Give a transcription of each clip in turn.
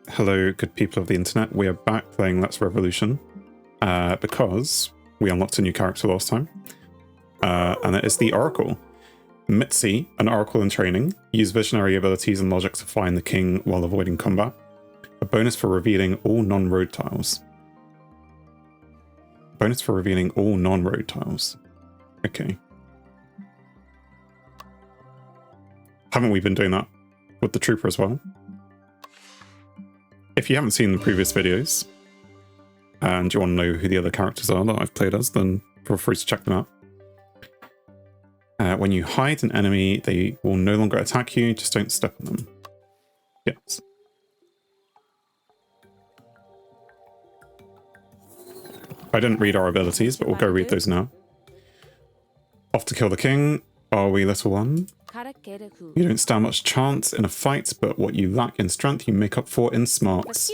Hello, good people of the internet. We are back playing Let's Revolution because we unlocked a new character last time, and it is the Oracle. Mitzi, an Oracle in training, use visionary abilities and logic to find the king while avoiding combat. A bonus for revealing all non-road tiles. Bonus for revealing all non-road tiles. Okay. Haven't we been doing that with the trooper as well? If you haven't seen the previous videos and you want to know who the other characters are that I've played as, then feel free to check them out. When you hide an enemy, they will no longer attack you, just don't step on them. Yes. I didn't read our abilities, but we'll go read those now. Off to kill the king, are we, little one? You don't stand much chance in a fight, but what you lack in strength you make up for in smarts.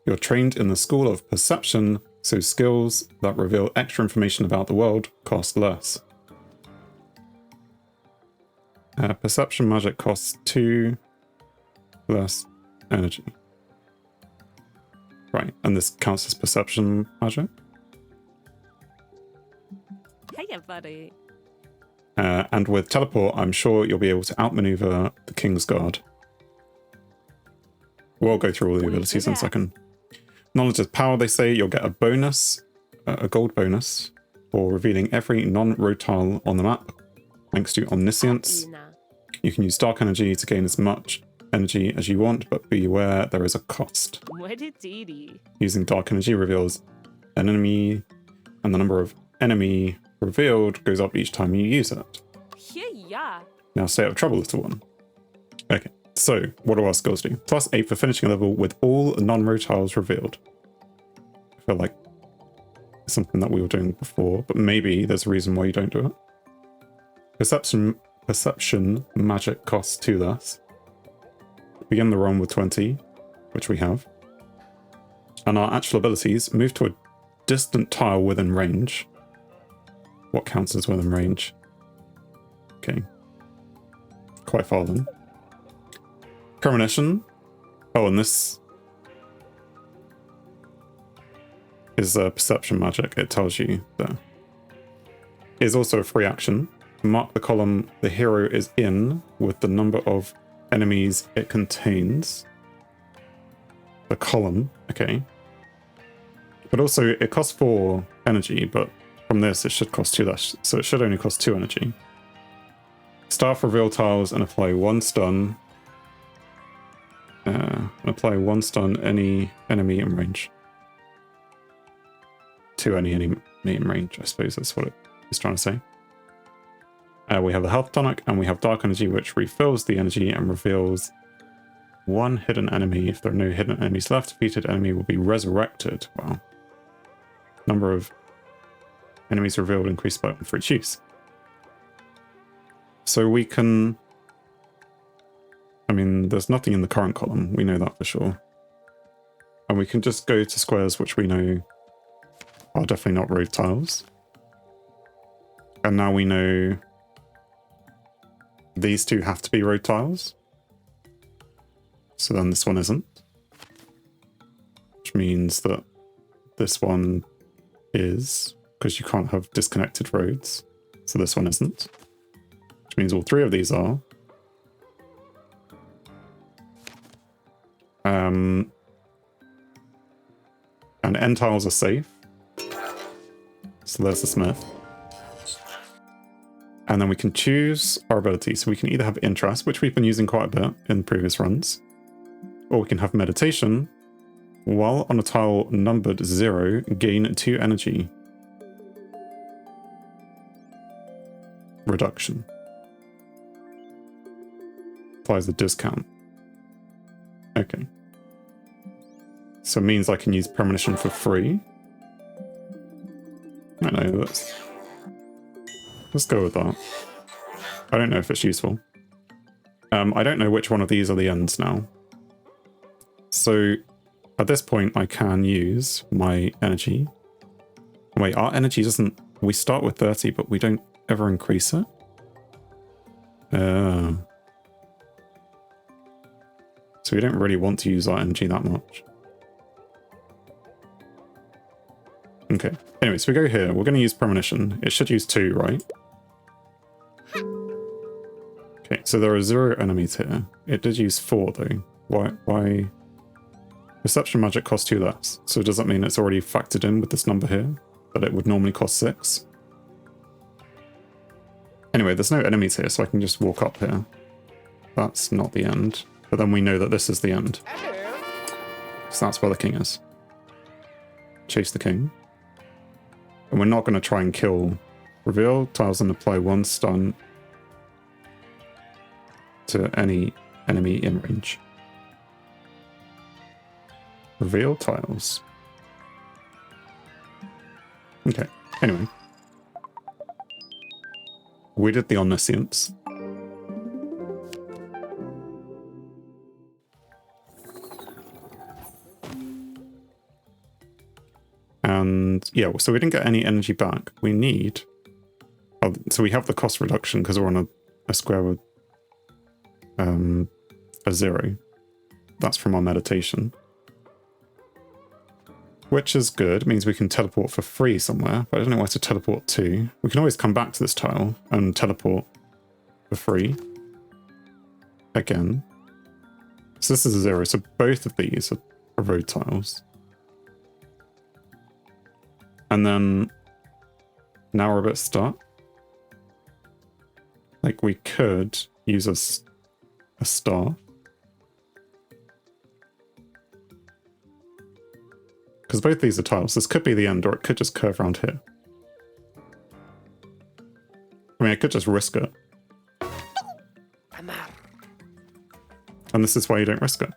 You're trained in the school of perception, so skills that reveal extra information about the world cost less. Perception magic costs 2 less energy. Right, and this counts as perception magic? Hiya, buddy. And with teleport, I'm sure you'll be able to outmaneuver the King's Guard. We'll go through all the abilities in a second. Knowledge is power, they say. You'll get a bonus, a gold bonus, for revealing every non-road tile on the map, thanks to omniscience. You can use dark energy to gain as much energy as you want, but be aware there is a cost. Using dark energy reveals an enemy, and the number of enemy revealed goes up each time you use it. Now stay out of trouble, little one. Okay, so what do our skills do? +8 for finishing a level with all non-road tiles revealed. I feel like it's something that we were doing before, but maybe there's a reason why you don't do it. Perception magic costs 2 less. Begin the run with 20, which we have. And our actual abilities, move to a distant tile within range. What counts as within range? Okay. Quite far then. Premonition. Oh, and this is a perception magic. It tells you there. It is also a free action. Mark the column the hero is in with the number of enemies it contains. The column, okay. But also it costs 4 energy, but from this it should cost 2 less, so it should only cost 2 energy. Staff reveal tiles and apply 1 stun. Apply 1 stun any enemy in range. To any enemy in range, I suppose that's what it is trying to say. We have a health tonic and we have dark energy, which refills the energy and reveals 1 hidden enemy. If there are no hidden enemies left, defeated enemy will be resurrected. Wow. Number of enemies revealed increased by 1 for each use. So we can... I mean, there's nothing in the current column. We know that for sure. And we can just go to squares, which we know are definitely not road tiles. And now we know these 2 have to be road tiles. So then this one isn't. Which means that this one is, because you can't have disconnected roads. So this one isn't. Which means all 3 of these are. And end tiles are safe. So there's the smith. And then we can choose our ability. So we can either have interest, which we've been using quite a bit in previous runs, or we can have meditation. While on a tile numbered 0, gain 2 energy. Reduction. Applies a discount. Okay. So it means I can use premonition for free. I know, let's go with that. I don't know if it's useful. I don't know which one of these are the ends now. So at this point I can use my energy. Wait, our energy doesn't... We start with 30, but we don't ever increase it? So So we don't really want to use our energy that much. Okay. Anyway, so we go here. We're going to use premonition. It should use 2, right? Okay, so there are 0 enemies here. It did use 4 though. Why? Perception magic costs 2 less. So does that mean it's already factored in with this number here? That it would normally cost 6? Anyway, there's no enemies here, so I can just walk up here. That's not the end. But then we know that this is the end. So that's where the king is. Chase the king. And we're not going to try and kill. Reveal tiles and apply 1 stun to any enemy in range. Reveal tiles. Okay, anyway. We did the omniscience. And yeah, so we didn't get any energy back. We need... Oh, so we have the cost reduction because we're on a square with a 0. That's from our meditation. Which is good. It means we can teleport for free somewhere, but I don't know where to teleport to. We can always come back to this tile and teleport for free. Again. So this is a 0, so both of these are road tiles. And then now we're a bit stuck. Like we could use a star. Because both these are tiles. This could be the end, or it could just curve around here. I mean, I could just risk it. And this is why you don't risk it.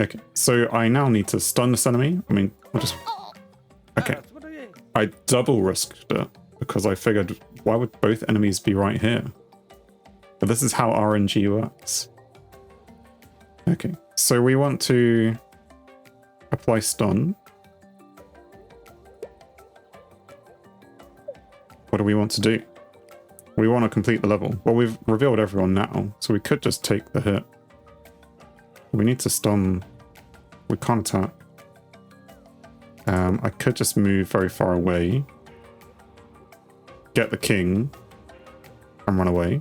Okay, so I now need to stun this enemy. I mean, I'll just... Okay. I double risked it, because I figured, why would both enemies be right here? But this is how RNG works. Okay, so we want to apply stun. What do we want to do? We want to complete the level. Well, we've revealed everyone now, so we could just take the hit. We need to stun. We can't attack. I could just move very far away. Get the king. And run away.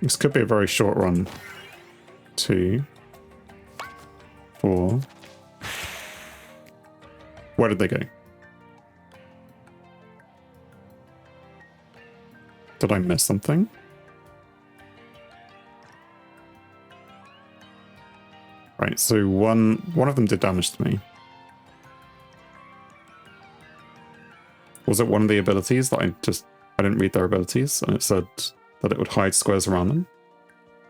This could be a very short run. 2, 4. Where did they go? Did I miss something? Right, so one of them did damage to me. Was it one of the abilities that I didn't read their abilities and it said that it would hide squares around them?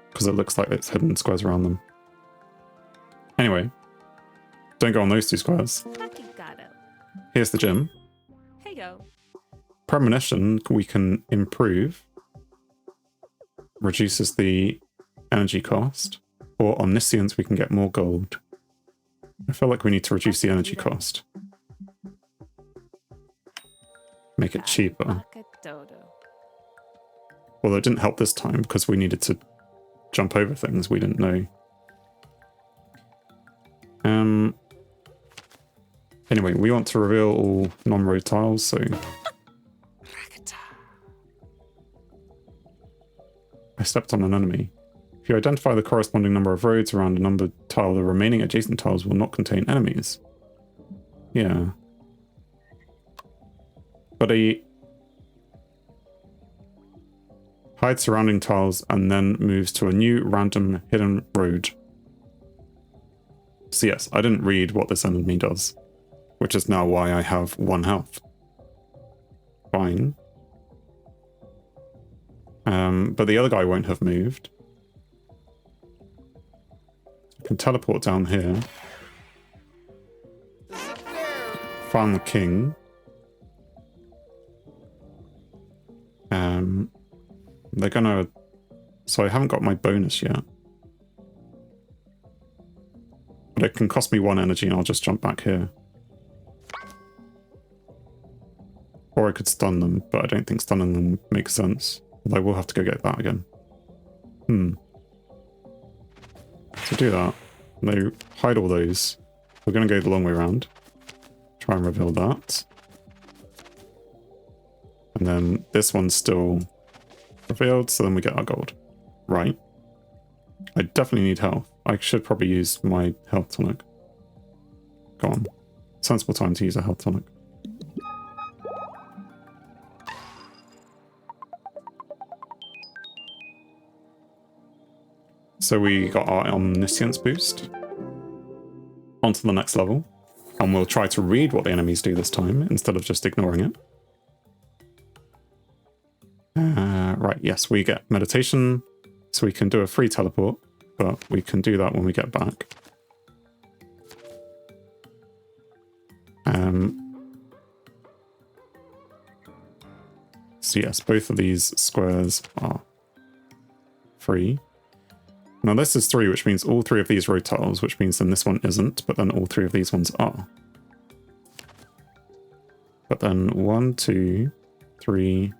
Because it looks like it's hidden squares around them. Anyway, don't go on those 2 squares. Here's the gym. Hey yo. Premonition we can improve. Reduces the energy cost. Or omniscience we can get more gold. I feel like we need to reduce the energy cost. Make it cheaper. Well, it didn't help this time because we needed to jump over things we didn't know. Anyway, we want to reveal all non-road tiles, so... I stepped on an enemy. If you identify the corresponding number of roads around a numbered tile, the remaining adjacent tiles will not contain enemies. Yeah. But hides surrounding tiles and then moves to a new random hidden road. So yes, I didn't read what this enemy does, which is now why I have 1 health. Fine. But the other guy won't have moved. I can teleport down here. Find the king. They're gonna... So I haven't got my bonus yet. But it can cost me 1 energy and I'll just jump back here. Or I could stun them, but I don't think stunning them makes sense. Although we'll have to go get that again. So do that. No, hide all those. We're going to go the long way around. Try and reveal that. And then this one's still revealed, so then we get our gold. Right. I definitely need health. I should probably use my health tonic. Go on. Sensible time to use a health tonic. So we got our omniscience boost. On to the next level. And we'll try to read what the enemies do this time, instead of just ignoring it. Right, yes, we get meditation. So we can do a free teleport, but we can do that when we get back. So yes, both of these squares are free. Now this is 3, which means all 3 of these road tiles, which means then this one isn't, but then all 3 of these ones are. But then 1, 2, 3,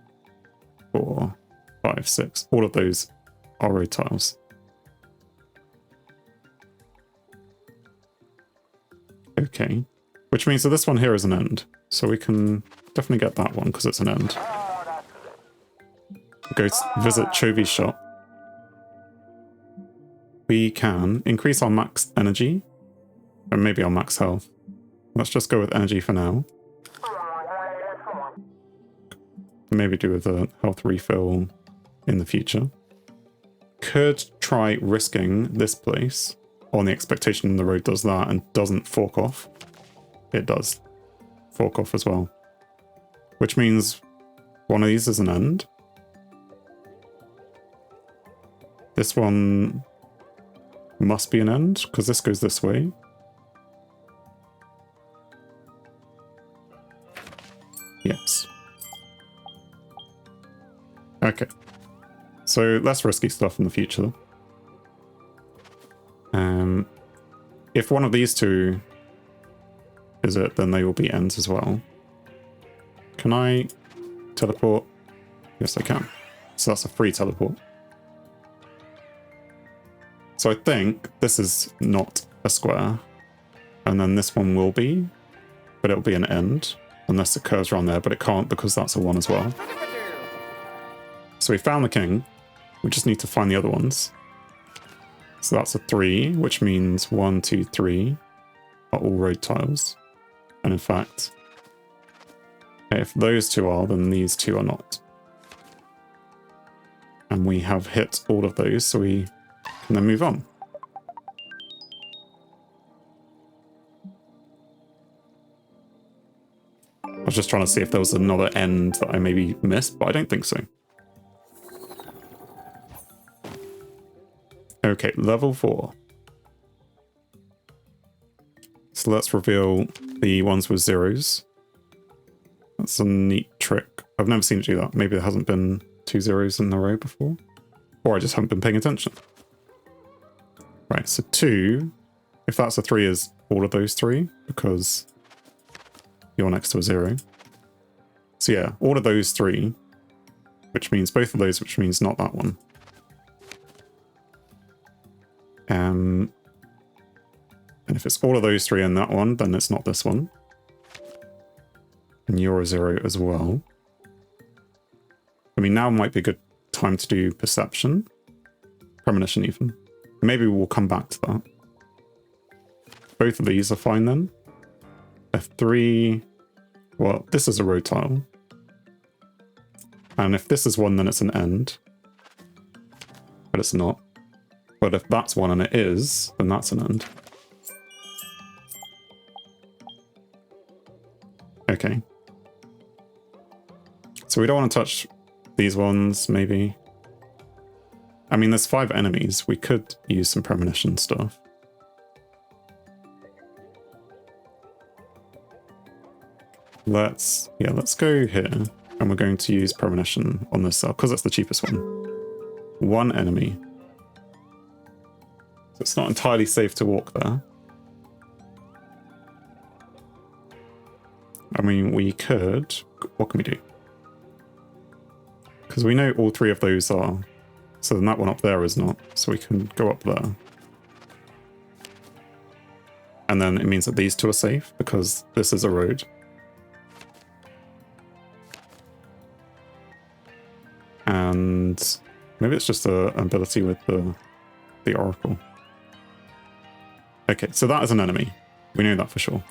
4, 5, 6. All of those are road tiles. Okay. Which means that this one here is an end. So we can definitely get that one because it's an end. Go visit Chovi's shop. We can increase our max energy, or maybe our max health. Let's just go with energy for now. Maybe do with a health refill in the future. Could try risking this place on the expectation the road does that and doesn't fork off. It does fork off as well. Which means one of these is an end. This one must be an end, because this goes this way. Yes. Okay. So less risky stuff in the future. If one of these two is it, then they will be ends as well. Can I teleport? Yes, I can. So that's a free teleport. So I think this is not a square. And then this one will be, but it'll be an end. Unless it curves around there, but it can't because that's a 1 as well. So we found the king. We just need to find the other ones. So that's a 3, which means 1, 2, 3 are all road tiles. And in fact, if those 2 are, then these 2 are not. And we have hit all of those, so we can then move on. I was just trying to see if there was another end that I maybe missed, but I don't think so. Okay, level 4. So let's reveal the ones with zeros. That's a neat trick. I've never seen it do that. Maybe there hasn't been 2 zeros in a row before. Or I just haven't been paying attention. Right, so 2, if that's a 3, is all of those 3, because you're next to a 0. So yeah, all of those 3, which means both of those, which means not that one. And if it's all of those 3 and that one, then it's not this one. And you're a 0 as well. I mean, now might be a good time to do perception. Premonition even. Maybe we'll come back to that. Both of these are fine then. F3, well, this is a road tile. And if this is 1, then it's an end. But it's not. But if that's 1 and it is, then that's an end. Okay. So we don't want to touch these ones, maybe. I mean, there's 5 enemies. We could use some premonition stuff. Let's go here. And we're going to use premonition on this cell, because it's the cheapest one. 1 enemy. So it's not entirely safe to walk there. I mean, we could... What can we do? Because we know all three of those are. So then that one up there is not. So we can go up there. And then it means that these two are safe because this is a road. And maybe it's just an ability with the oracle. Okay, so that is an enemy. We know that for sure.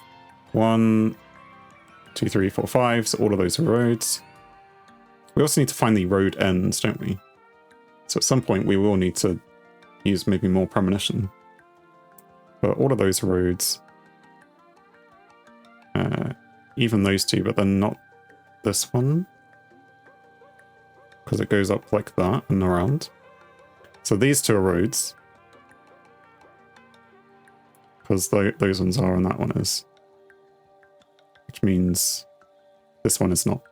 1, 2, 3, 4, 5. So all of those are roads. We also need to find the road ends, don't we? So at some point we will need to use maybe more premonition. But all of those roads, even those two, but then not this one. Because it goes up like that and around. So these two are roads. Because those ones are and that one is. Which means this one is not.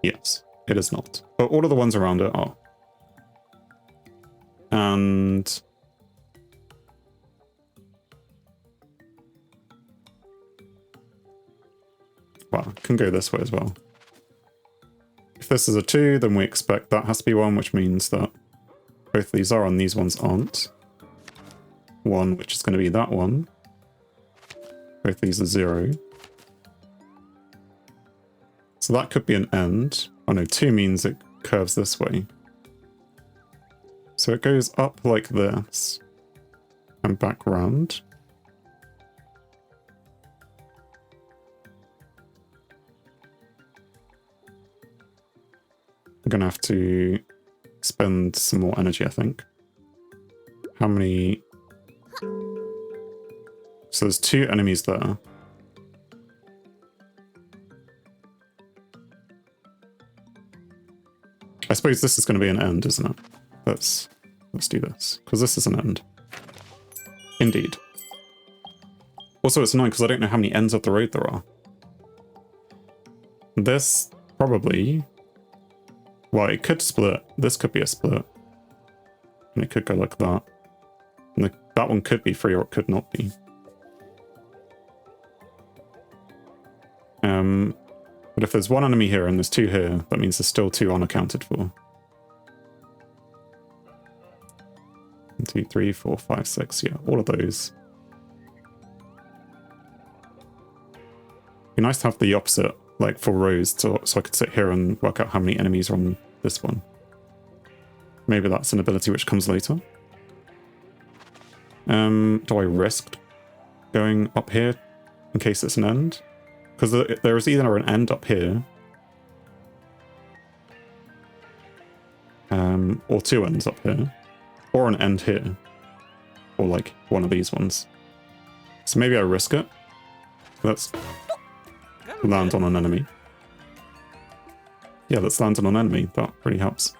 Yes, it is not. But all of the ones around it are. And well, it can go this way as well. If this is a 2, then we expect that has to be 1, which means that both of these are and these ones aren't. 1, which is going to be that one. Both these are 0. So that could be an end. Oh no, 2 means it curves this way. So it goes up like this and back round. I'm gonna have to spend some more energy, I think. How many? So there's 2 enemies there. I suppose this is going to be an end, isn't it? Let's do this, because this is an end. Indeed. Also, it's annoying because I don't know how many ends of the road there are. This probably... Well, it could split. This could be a split. And it could go like that. And that one could be free or it could not be. But if there's 1 enemy here and there's 2 here, that means there's still 2 unaccounted for. 1, 2, 3, 4, 5, 6. Yeah, all of those. Be nice to have the opposite, like for rows, so I could sit here and work out how many enemies are on this one. Maybe that's an ability which comes later. Do I risk going up here in case it's an end? Because there is either an end up here, or 2 ends up here, or an end here, or like one of these ones. So maybe I risk it. Let's land on an enemy. Yeah, let's land on an enemy. That really helps.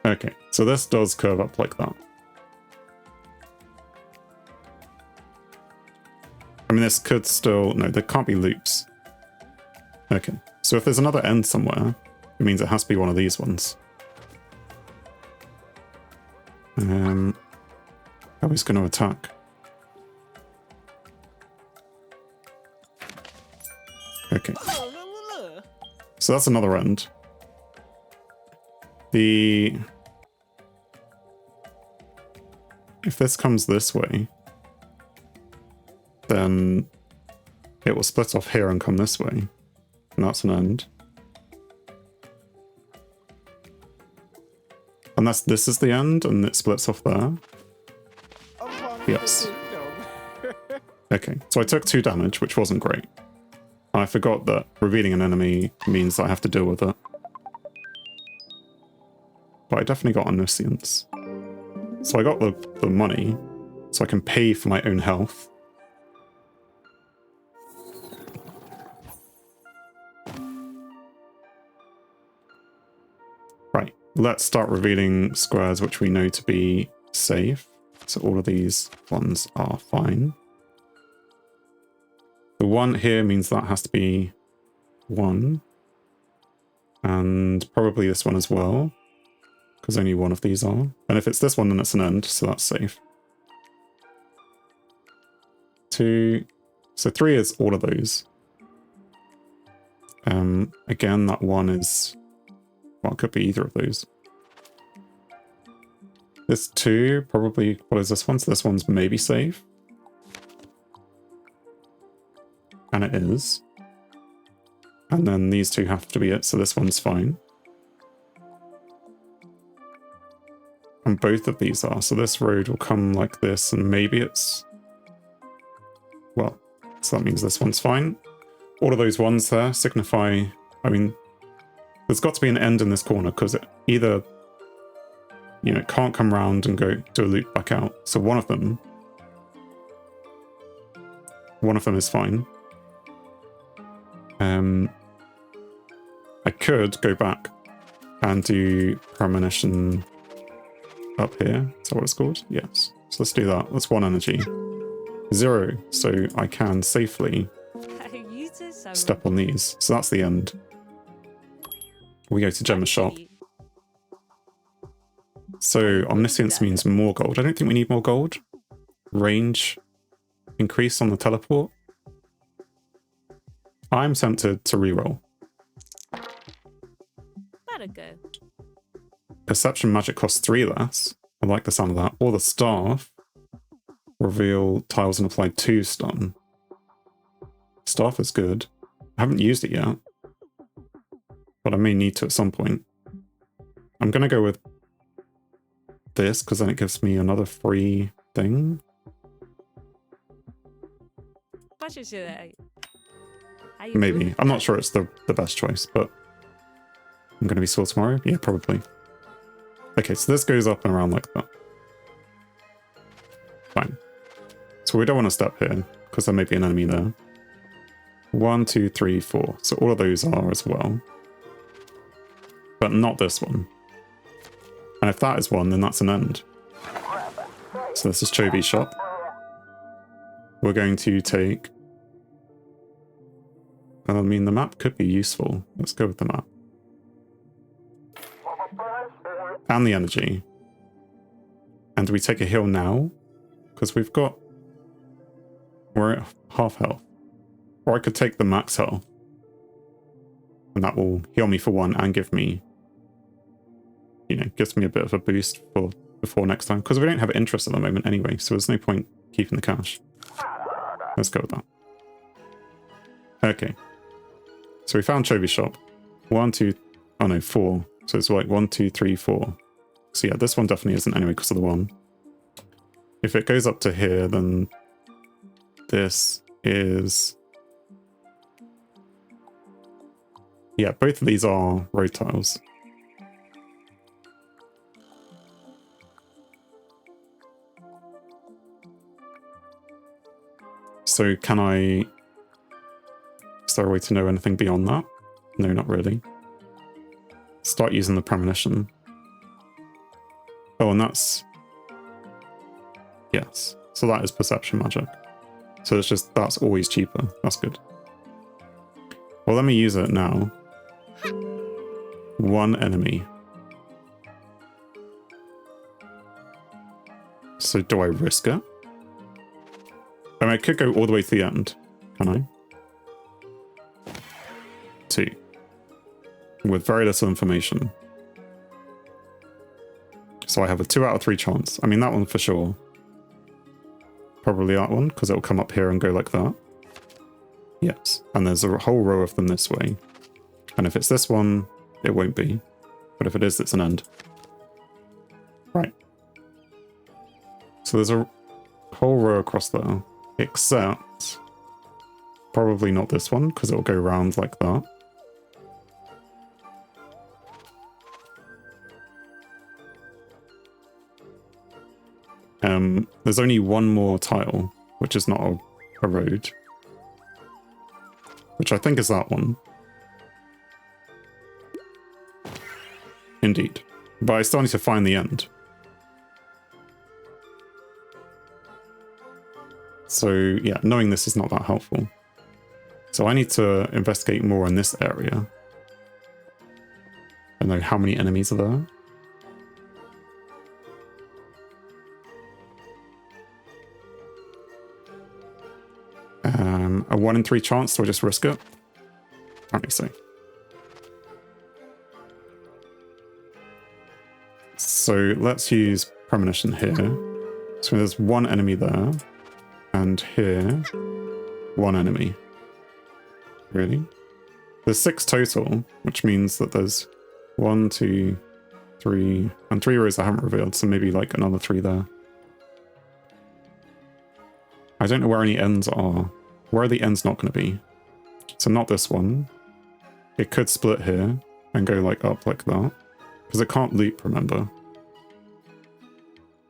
Okay, so this does curve up like that. I mean, this could still... No, there can't be loops. Okay, so if there's another end somewhere, it means it has to be one of these ones. How he's going to attack? Okay. So that's another end. If this comes this way, then it will split off here and come this way. And that's an end. Unless this is the end and it splits off there. Yes. Okay, so I took 2 damage, which wasn't great. And I forgot that revealing an enemy means I have to deal with it. But I definitely got omniscience. So I got the money, so I can pay for my own health. Right, let's start revealing squares which we know to be safe. So all of these ones are fine. The 1 here means that has to be 1. And probably this one as well, because only 1 of these are. And if it's this one, then it's an end, so that's safe. 2. So 3 is all of those. Again, that one is... Well, it could be either of those. This 2, probably... What is this one? So this one's maybe safe. And it is. And then these 2 have to be it, so this one's fine. And both of these are. So this road will come like this, and maybe it's... Well, so that means this one's fine. All of those ones there signify... I mean, there's got to be an end in this corner, because it either... You know, it can't come round and go do a loop back out. So one of them is fine. I could go back and do premonition up here. Is that what it's called? Yes. So let's do that. That's 1 energy. 0. So I can safely step on these. So that's the end. We go to Gemma's shop. So omniscience means more gold. I don't think we need more gold. Range increase on the teleport. I'm tempted to reroll. That'd go. Perception magic costs 3 less. I like the sound of that. Or the staff. Reveal tiles and apply 2 stun. Staff is good. I haven't used it yet. But I may need to at some point. I'm going to go with this, because then it gives me another free thing. Maybe. I'm not sure it's the best choice, but I'm going to be sore tomorrow? Yeah, probably. Okay, so this goes up and around like that. Fine. So we don't want to step here, because there may be an enemy there. 1, 2, 3, 4. So all of those are as well. But not this one. And if that is one, then that's an end. So this is Chobi's shop. We're going to take... I mean, the map could be useful. Let's go with the map. And the energy. And do we take a heal now? Because we've got... We're at half health. Or I could take the max health. And that will heal me for 1 and give me... You know, gives me a bit of a boost for before next time. Because we don't have interest at the moment anyway, so there's no point keeping the cash. Let's go with that. Okay. So we found Chobi's shop. 1, 2... Oh no, 4. So it's like 1, 2, 3, 4. So yeah, this one definitely isn't anyway because of the 1. If it goes up to here, then this is... Yeah, both of these are road tiles. So can I... Is there a way to know anything beyond that? No, not really. Start using the premonition. Oh, and that's... Yes. So that is perception magic. So it's just, that's always cheaper. That's good. Well, let me use it now. 1 enemy. So do I risk it? I mean, I could go all the way to the end. Can I? 2. With very little information. So I have a 2 out of 3 chance. I mean, that one for sure. Probably that one, because it'll come up here and go like that. Yes. And there's a whole row of them this way. And if it's this one, it won't be. But if it is, it's an end. Right. So there's a whole row across there. Except... Probably not this one, because it'll go round like that. There's only one more tile, which is not a road. Which I think is that one. Indeed. But I still need to find the end. So, yeah, knowing this is not that helpful. So I need to investigate more in this area. I know how many enemies are there. A 1 in 3 chance, so I just risk it. Apparently so. So let's use premonition here. So there's one enemy there, and here, one enemy. Really? There's 6 total, which means that there's 1, 2, 3, and 3 rows I haven't revealed, so maybe like another 3 there. I don't know where any ends are. Where are the ends not going to be? So not this one. It could split here and go like up like that, because it can't loop, remember.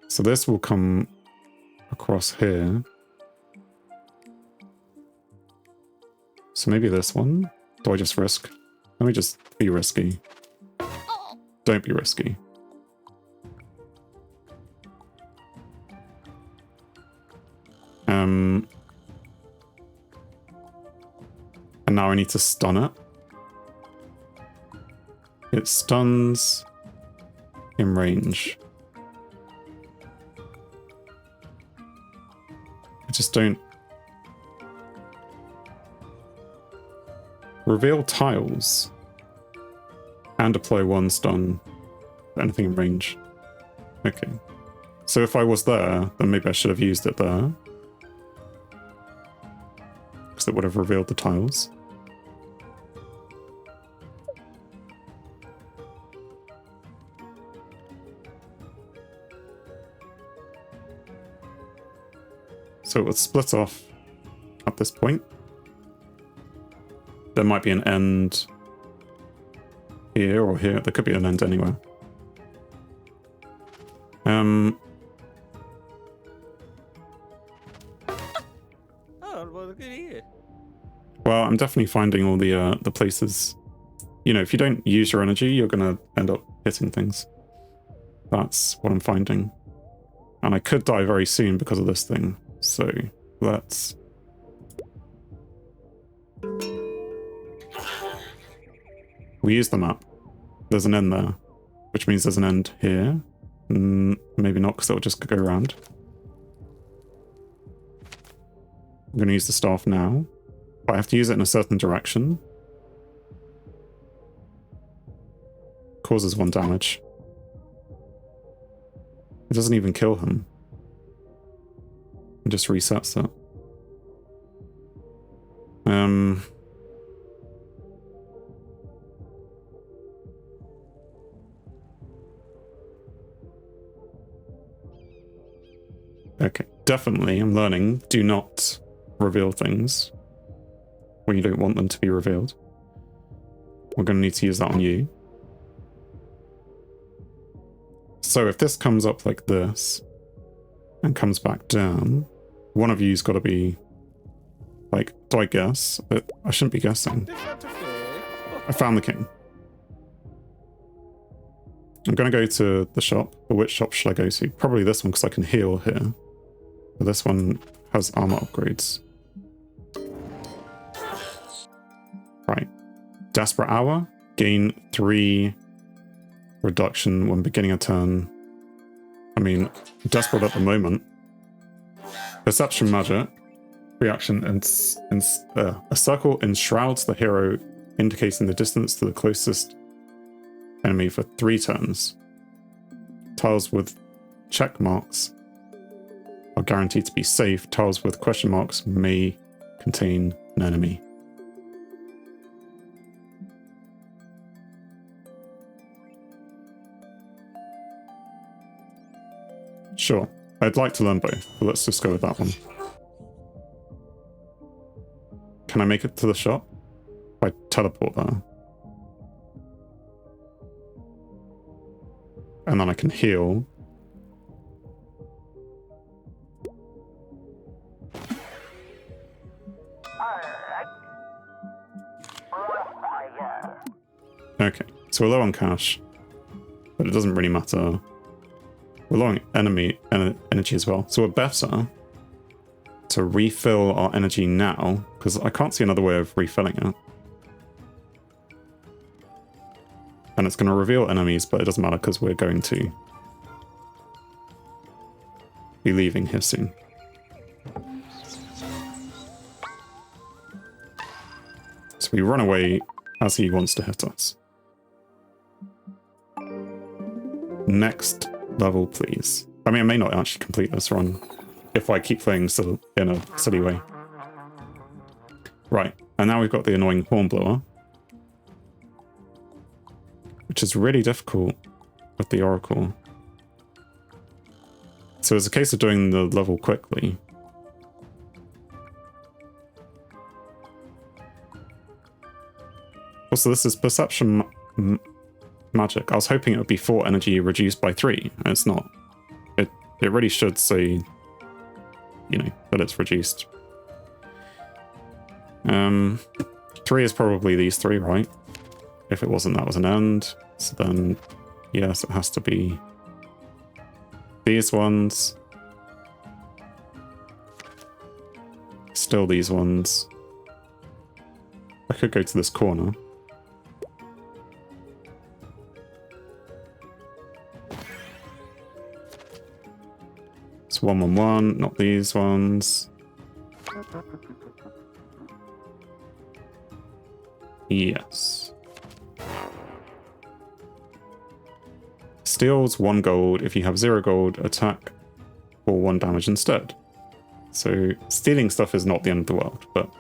So this will come across here. So maybe this one? Do I just risk? Let me just be risky. Don't be risky. And now I need to stun it. It stuns in range. I just don't... Reveal tiles and apply 1 stun for anything in range. Okay. So if I was there, then maybe I should have used it there. Because it would have revealed the tiles. So it would split off at this point. There might be an end here or here. There could be an end anywhere. Well, I'm definitely finding all the places. You know, if you don't use your energy, you're gonna end up hitting things. That's what I'm finding. And I could die very soon because of this thing. So let's... We use the map. There's an end there, which means there's an end here. Maybe not, because it'll just go around. I'm going to use the staff now, but I have to use it in a certain direction. Causes 1 damage. It doesn't even kill him. It just resets it. Okay, definitely, I'm learning. Do not reveal things when you don't want them to be revealed. We're going to need to use that on you. So if this comes up like this and comes back down, one of you's got to be like, do I guess? But I shouldn't be guessing. I found the king. I'm going to go to the shop. But which shop should I go to? Probably this one because I can heal here. But this one has armor upgrades. Right. Desperate Hour. Gain 3 reduction when beginning a turn. I mean, desperate at the moment. Perception Magic. Reaction and a circle enshrouds the hero, indicating the distance to the closest enemy for 3 turns. Tiles with check marks are guaranteed to be safe. Tiles with question marks may contain an enemy. Sure, I'd like to learn both, but let's just go with that one. Can I make it to the shop? If I teleport there. And then I can heal. Okay, so we're low on cash, but it doesn't really matter. We're low on energy as well, so we're better to refill our energy now, because I can't see another way of refilling it. And it's going to reveal enemies, but it doesn't matter because we're going to be leaving here soon. So So we run away as he wants to hit us. Next level, please. I mean, I may not actually complete this run if I keep playing in a silly way. Right, and now we've got the annoying hornblower, which is really difficult with the Oracle. So it's a case of doing the level quickly. Also, this is perception magic. I was hoping it would be 4 energy reduced by 3, and it's not. It really should say, you know, that it's reduced. 3 is probably these 3, right? If it wasn't, that was an end. So then, yes, it has to be these ones. Still these ones. I could go to this corner. It's 1, 1, 1, not these ones. Yes. Steals 1 gold. If you have 0 gold, attack for 1 damage instead. So stealing stuff is not the end of the world, but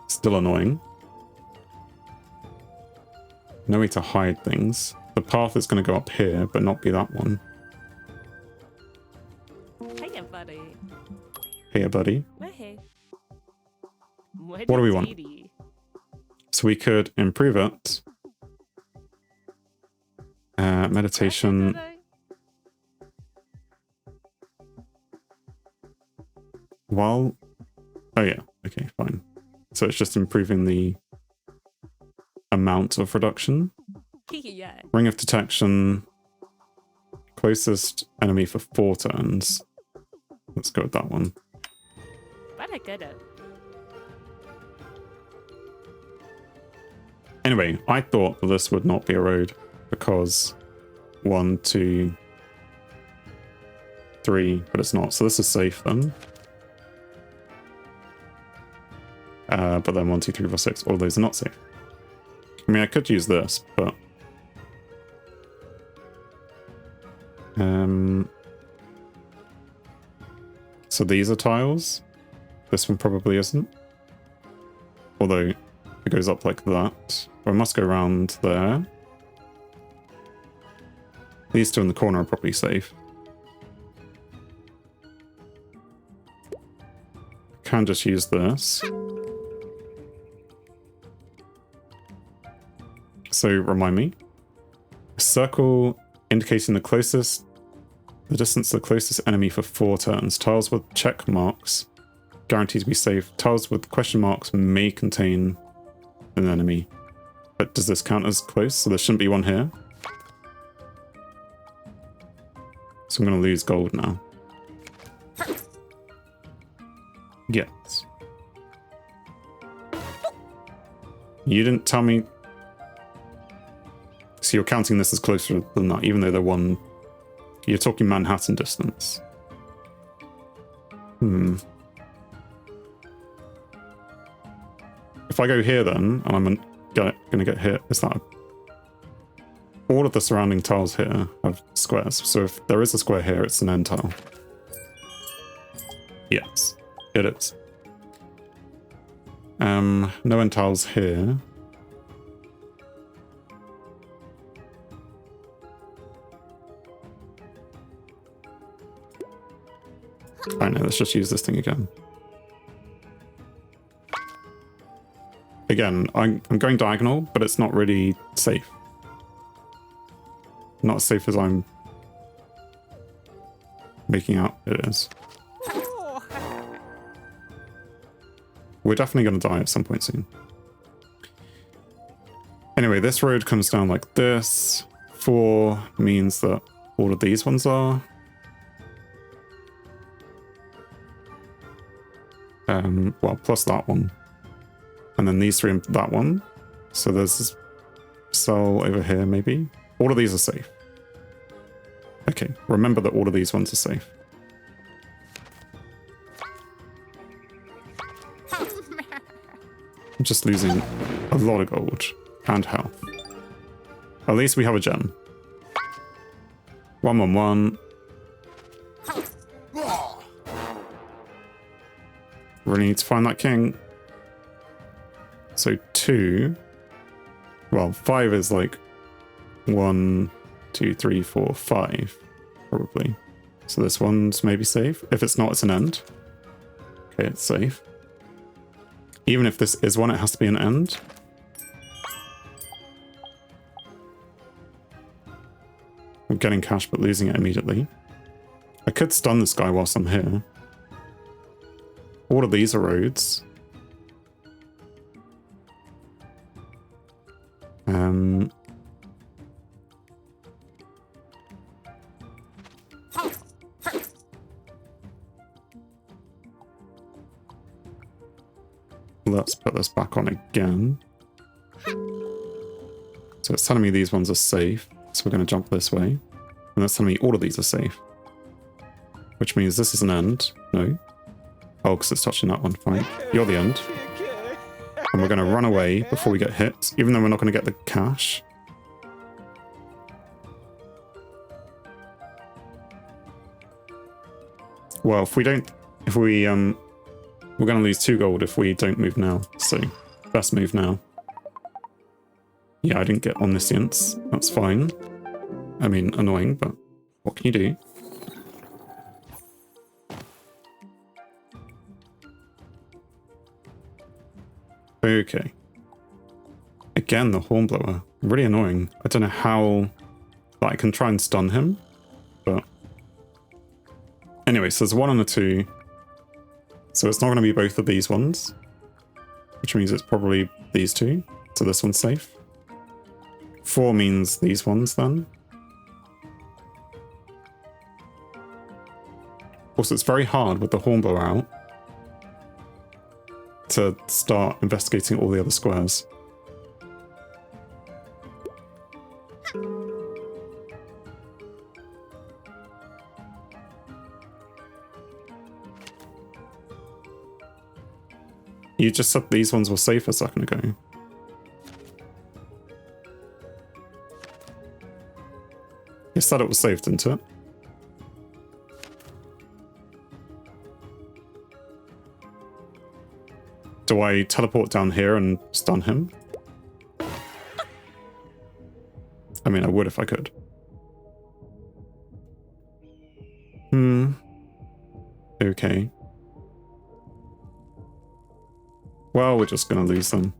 still annoying. No way to hide things. The path is going to go up here, but not be that one. Hiya, buddy. Here, buddy. Hey. What do we want? So we could improve it. Meditation. While... Oh yeah, okay, fine. So it's just improving the amount of reduction. Yeah. Ring of Detection. Closest enemy for 4 turns. Let's go with that one. But I get it. Anyway, I thought that this would not be a road because 1, 2, 3, but it's not. So this is safe then. But then 1, 2, 3, 4, 6, all those are not safe. I mean, I could use this, but... So these are tiles. This one probably isn't. Although it goes up like that. I must go around there. These 2 in the corner are probably safe. Can just use this. So remind me. A circle indicating the distance to the closest enemy for 4 turns. Tiles with check marks guaranteed to be safe. Tiles with question marks may contain an enemy. But does this count as close? So there shouldn't be one here. So I'm going to lose gold now. Yes. You didn't tell me... So you're counting this as closer than that, even though they're one... You're talking Manhattan distance. If I go here then, and I'm gonna get hit, is that... All of the surrounding tiles here have squares, so if there is a square here, it's an end tile. Yes, it is. No end tiles here. Alright, no, let's just use this thing again. Again, I'm going diagonal, but it's not really safe. Not as safe as I'm making out it is. We're definitely going to die at some point soon. Anyway, this road comes down like this. 4 means that all of these ones are. Well, plus that one. And then these 3 and that one. So there's this cell over here, maybe. All of these are safe. Okay, remember that all of these ones are safe. I'm just losing a lot of gold and health. At least we have a gem. 111. Really need to find that king. So 2. Well, 5 is like 1, 2, 3, 4, 5. Probably. So this one's maybe safe. If it's not, it's an end. Okay, it's safe. Even if this is one, it has to be an end. I'm getting cash, but losing it immediately. I could stun this guy whilst I'm here. All of these are roads. Let's put this back on again. So it's telling me these ones are safe. So we're going to jump this way. And that's telling me all of these are safe. Which means this is an end. No. Oh, because it's touching that one. Fine. You're the end. And we're going to run away before we get hit. Even though we're not going to get the cash. Well, if we don't... If we... We're going to lose 2 gold if we don't move now. So, best move now. Yeah, I didn't get omniscience. That's fine. I mean, annoying, but what can you do? Okay. Again, the hornblower. Really annoying. I don't know how... Like, I can try and stun him, but... Anyway, so there's 1 and a 2. So it's not going to be both of these ones. Which means it's probably these 2. So this one's safe. 4 means these ones then. Also, it's very hard with the hornblower out to start investigating all the other squares. You just said these ones were safe a second ago. You said it was safe, didn't it? Do I teleport down here and stun him? I mean, I would if I could. Okay. Well, we're just going to lose them.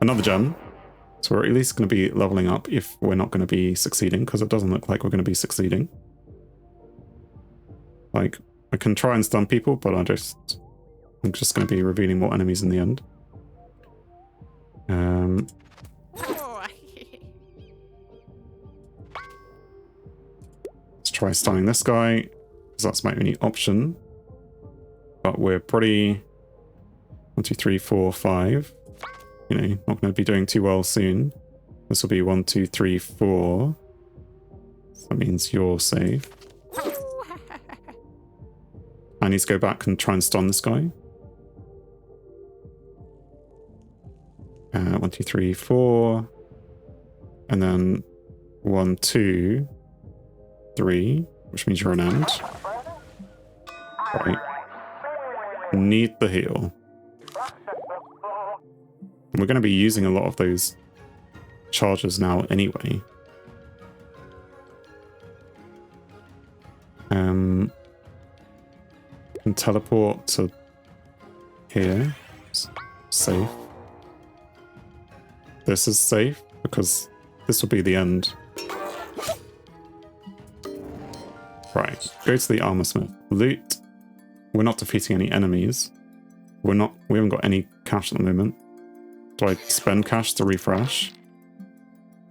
Another gem. So we're at least going to be leveling up if we're not going to be succeeding, because it doesn't look like we're going to be succeeding. Like, I can try and stun people, but I'm just going to be revealing more enemies in the end. Let's try stunning this guy, because that's my only option. But we're pretty... 1, 2, 3, 4, 5. You know, not going to be doing too well soon. This will be 1, 2, 3, 4. So that means you're safe. I need to go back and try and stun this guy. 1, 2, 3, 4. And then 1, 2, 3, which means you're an end. Right. Need the heal. We're going to be using a lot of those charges now anyway. And teleport to here. Safe. This is safe because this will be the end. Right, go to the armorsmith. Loot. We're not defeating any enemies. We haven't got any cash at the moment. Do I spend cash to refresh?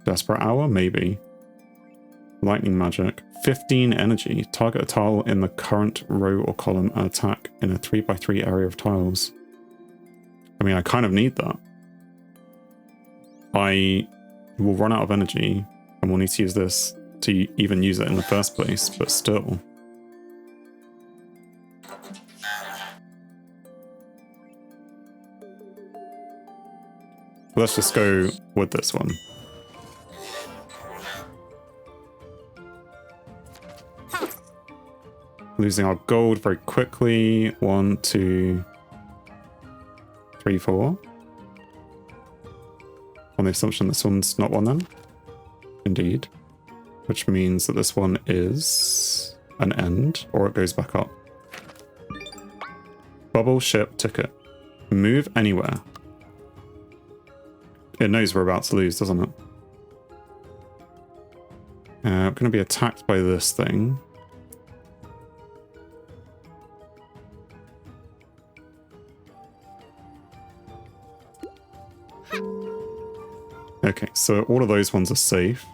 Desperate Hour? Maybe. Lightning Magic. 15 energy. Target a tile in the current row or column and attack in a 3x3 area of tiles. I mean, I kind of need that. I will run out of energy and we'll need to use this to even use it in the first place, but still. Let's just go with this one. Losing our gold very quickly. 1, 2, 3, 4. On the assumption this one's not one then. Indeed. Which means that this one is an end, or it goes back up. Bubble ship ticket. Move anywhere. It knows we're about to lose, doesn't it? We're going to be attacked by this thing. Okay, so all of those ones are safe.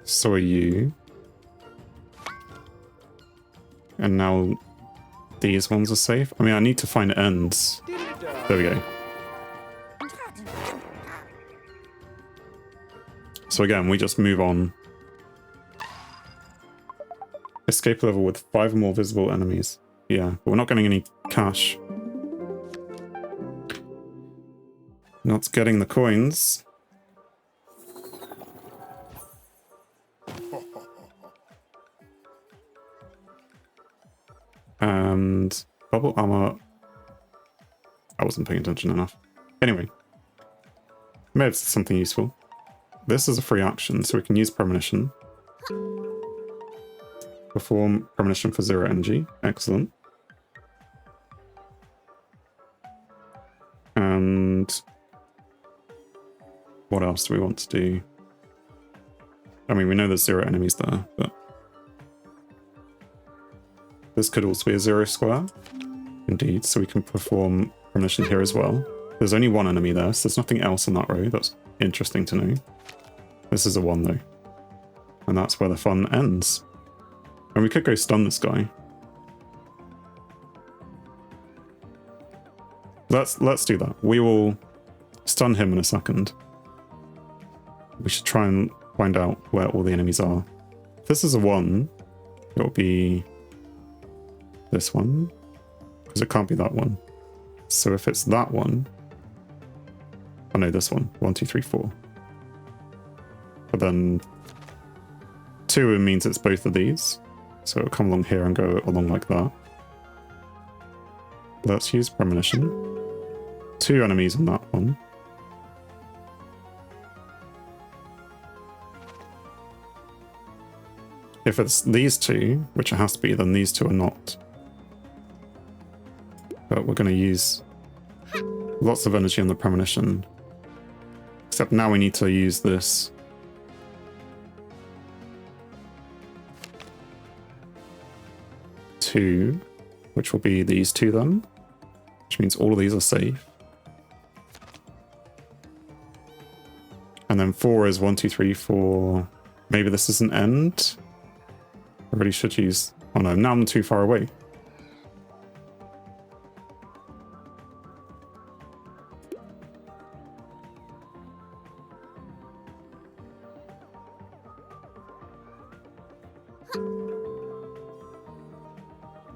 So are you. And now these ones are safe. I mean, I need to find ends. There we go. So again, we just move on. Escape level with 5 more visible enemies. Yeah, but we're not getting any cash. Not getting the coins. And bubble armor. I wasn't paying attention enough. Anyway, maybe it's something useful. This is a free action, so we can use premonition. Perform premonition for 0 energy. Excellent. And what else do we want to do? I mean, we know there's 0 enemies there, but this could also be a 0 square. Indeed, so we can perform premonition here as well. There's only 1 enemy there, so there's nothing else in that row. That's interesting to know. This is a 1 though. And that's where the fun ends. And we could go stun this guy. Let's do that. We will stun him in a second. We should try and find out where all the enemies are. If this is a 1, it will be this one, because it can't be that one. So if it's that one, oh no, this one. 1, 2, 3, 4. But then 2 means it's both of these. So it'll come along here and go along like that. Let's use premonition. 2 enemies on that one. If it's these 2, which it has to be, then these 2 are not. But we're going to use lots of energy on the premonition. Except now we need to use this. Two, which will be these 2 then. Which means all of these are safe. And then 4 is 1, 2, 3, 4. Maybe this is an end. I really should use... Oh no, now I'm too far away.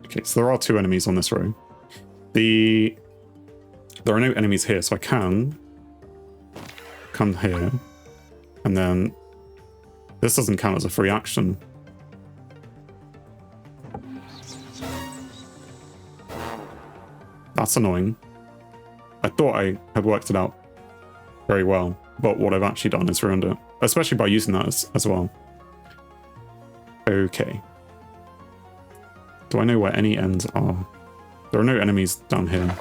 Okay, so there are 2 enemies on this row. There are no enemies here, so I can come here. And then this doesn't count as a free action. That's annoying. I thought I had worked it out very well, but what I've actually done is ruined it. Especially by using that as well. Okay. Do I know where any ends are? There are no enemies down here.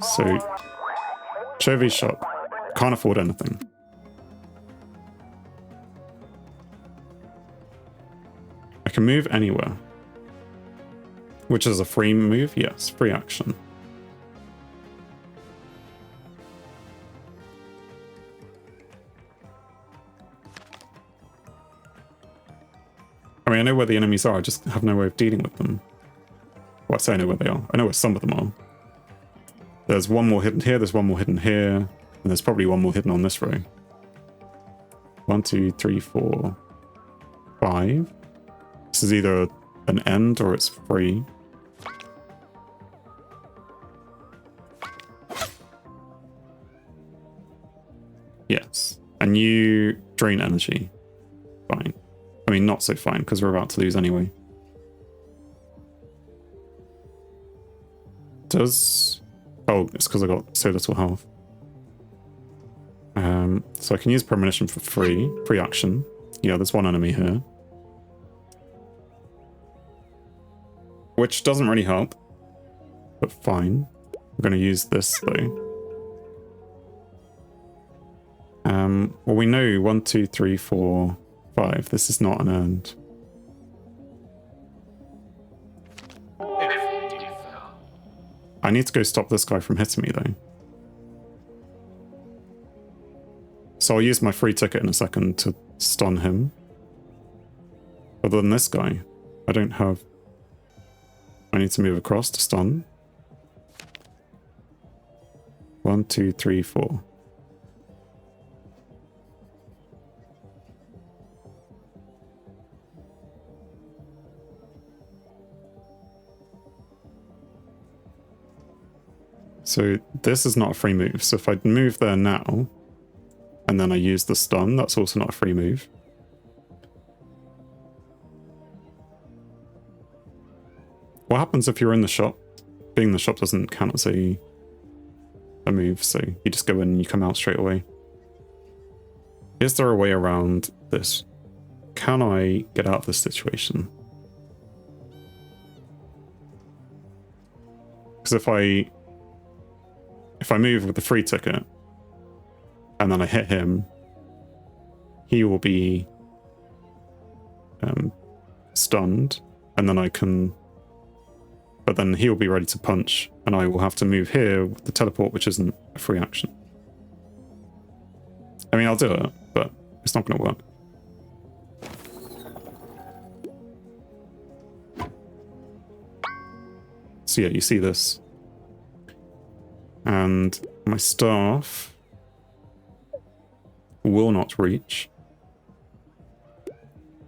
So, Chevy's shop. Can't afford anything. I can move anywhere. Which is a free move? Yes, free action. I mean, I know where the enemies are, I just have no way of dealing with them. Well, I say I know where they are. I know where some of them are. There's 1 more hidden here, there's 1 more hidden here, and there's probably 1 more hidden on this row. 1, 2, 3, 4, 5. This is either an end or it's free. Yes. And you drain energy. Fine. I mean, not so fine, because we're about to lose anyway. Does... Oh, it's because I got so little health. So I can use premonition for free action. Yeah, there's one enemy here. Which doesn't really help, but fine. I'm going to use this though. Well, we know 1, 2, 3, 4, 5. This is not an earned. I need to go stop this guy from hitting me though. So I'll use my free ticket in a second to stun him. Other than this guy, I don't have... I need to move across to stun. 1, 2, 3, 4. So this is not a free move. So if I move there now, and then I use the stun, that's also not a free move. What happens if you're in the shop? Being in the shop doesn't count as a move, so you just go in and you come out straight away. Is there a way around this? Can I get out of this situation? Because if I move with the free ticket and then I hit him, he will be stunned, and then I can... But then he'll be ready to punch, and I will have to move here with the teleport, which isn't a free action. I mean, I'll do it, but it's not going to work. So yeah, you see this. And my staff will not reach.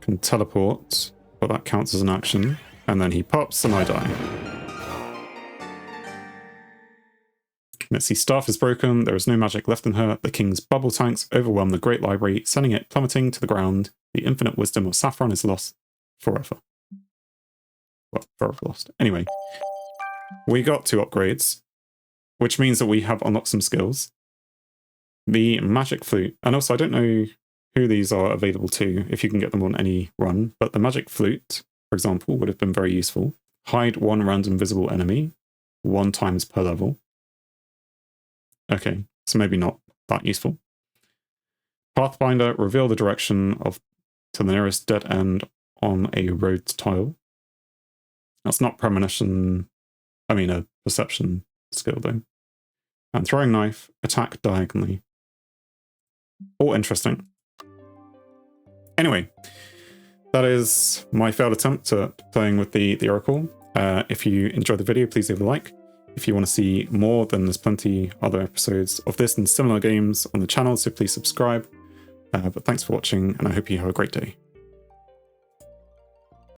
Can teleport, but that counts as an action. And then he pops and I die. Let's see, staff is broken. There is no magic left in her. The king's bubble tanks overwhelm the great library, sending it plummeting to the ground. The infinite wisdom of Saffron is lost forever. Well, forever lost. Anyway, we got 2 upgrades, which means that we have unlocked some skills. The magic flute, and also I don't know who these are available to, if you can get them on any run, but the magic flute, for example, would have been very useful. Hide 1 random visible enemy, 1 times per level. Okay, so maybe not that useful. Pathfinder, reveal the direction to the nearest dead end on a road tile. That's not premonition, I mean a perception skill though. And throwing knife, attack diagonally. All interesting. Anyway, that is my failed attempt at playing with the Oracle. If you enjoyed the video, please leave a like. If you want to see more, then there's plenty other episodes of this and similar games on the channel, so please subscribe. But thanks for watching, and I hope you have a great day.